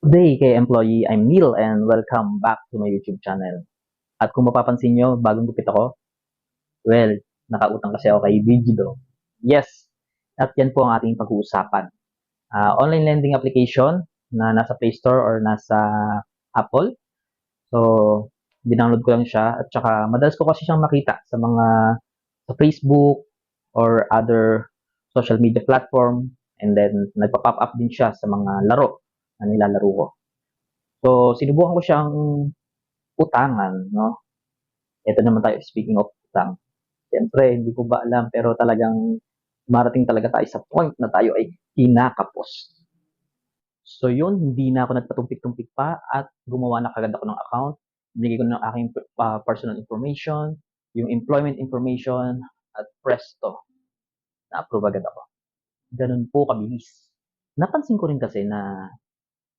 Today kay employee, I'm Neil and welcome back to my YouTube channel. At kung mapapansin nyo, bagong gupit ako, well, nakautang kasi ako kay Digido. Yes, at yan po ang ating pag-uusapan. Online lending application na nasa Play Store or nasa Apple. So, dinownload ko lang siya at saka madalas ko kasi siyang makita sa Facebook or other social media platform, and then nagpa-pop up din siya sa mga laro na nilalaro ko. So, sinubukan ko siyang utangan, no? Ito naman tayo, speaking of utang. Siyempre, hindi ko ba alam, pero talagang marating talaga tayo sa point na tayo ay kinakapos. So yun, hindi na ako nagpatumpik-tumpik pa at gumawa na kagad ako ng account. Binigay ko na ng aking personal information, yung employment information, at presto, na-approve agad ako. Ganun po kabilis. Napansin ko rin kasi na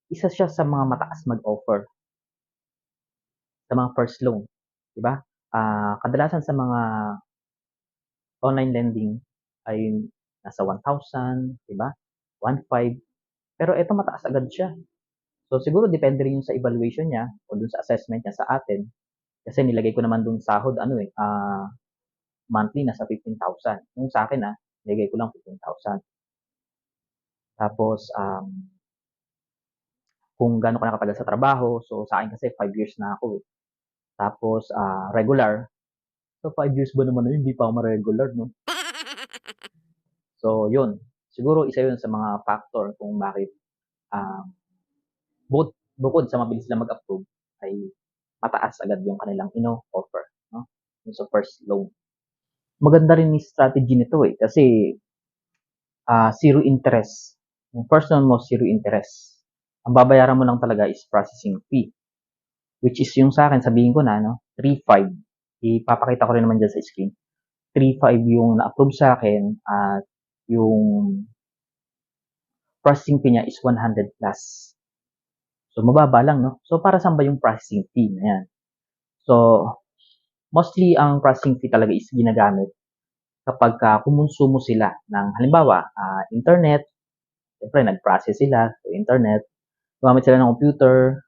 isa siya sa mga mataas mag-offer sa mga first loan, di ba? Kadalasan sa mga online lending ay nasa 1,000, di ba? 1,500. Pero ito mataas agad siya. So siguro depende rin yun sa evaluation niya o dun sa assessment niya sa atin. Kasi nilagay ko naman dun sahod monthly nasa 15,000. Yung sa akin nilagay ko lang 15,000. Tapos kung gaano ka nakatagal sa trabaho, so sa akin kasi 5 years na ako. Tapos regular. So 5 years ba naman yun? Hindi pa ako ma-regular, no? So yun. Siguro isa yun sa mga factor kung bakit bukod sa mabilis lang mag-approve ay mataas agad yung kanilang ino-offer, no? Yung sa first loan. Maganda rin yung strategy nito kasi zero interest. Yung first loan mo, zero interest. Ang babayaran mo lang talaga is processing fee. Which is yung sa akin, sabihin ko na, no? 3,500. Ipapakita ko rin naman dyan sa screen. 3,500 yung na-approve sa akin at yung processing fee niya is 100 plus. So, mababa lang, no? So, para saan ba yung processing fee na yan? So, mostly ang processing fee talaga is ginagamit kapag kumonsumo sila ng halimbawa, internet, siyempre nag-process sila sa internet, gumamit sila ng computer,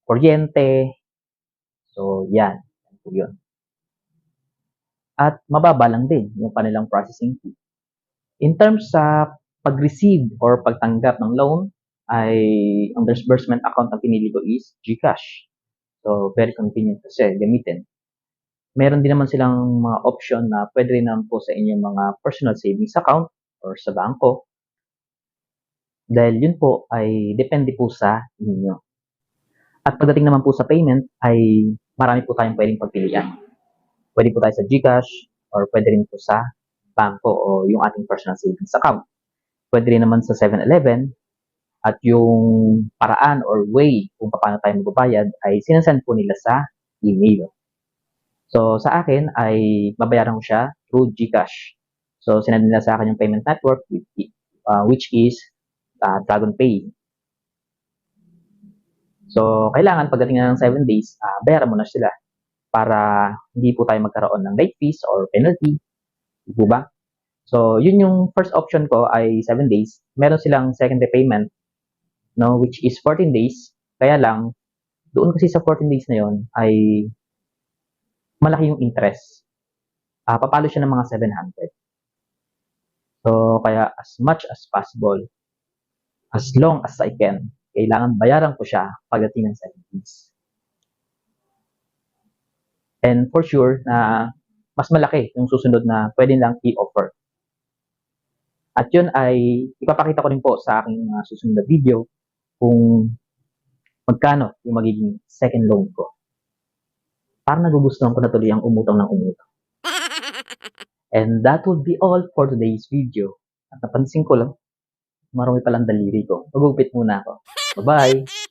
kuryente, so yan, yan po yun. At mababa lang din yung kanilang processing fee. In terms sa pag-receive or pagtanggap ng loan, ay ang disbursement account na pinili ko is GCash. So, very convenient kasi gamitin. Meron din naman silang mga option na pwede rin naman po sa inyong mga personal savings account or sa bangko. Dahil yun po ay depende po sa inyo. At pagdating naman po sa payment ay marami po tayong pwedeng pagpilian. Pwede po tayo sa GCash or pwede rin po sa bangko o yung ating personal savings account. Pwede rin naman sa 7-Eleven at yung paraan or way kung paano tayo magbabayad ay sinasend po nila sa email. So, sa akin ay babayaran ko siya through GCash. So, sinend nila sa akin yung payment network which is DragonPay. So, kailangan pagdating na ng 7 days, bayaran mo na sila para hindi po tayo magkaroon ng late fees or penalty. Di ba? So, yun yung first option ko ay 7 days. Meron silang second day payment, no, which is 14 days. Kaya lang, doon kasi sa 14 days na yon ay malaki yung interest. Papalo siya ng mga 700. So, kaya as much as possible, as long as I can, kailangan bayaran ko siya pagdating ng 7 days. And for sure na mas malaki yung susunod na pwede lang i-offer. At yun ay ipapakita ko rin po sa aking susunod na video kung magkano yung magiging second loan ko. Parang nagugustuhan ko na tuloy ang umutang ng umutang. And that would be all for today's video. At napansin ko lang, marami palang daliri ko. Magugupit muna ako. Bye-bye!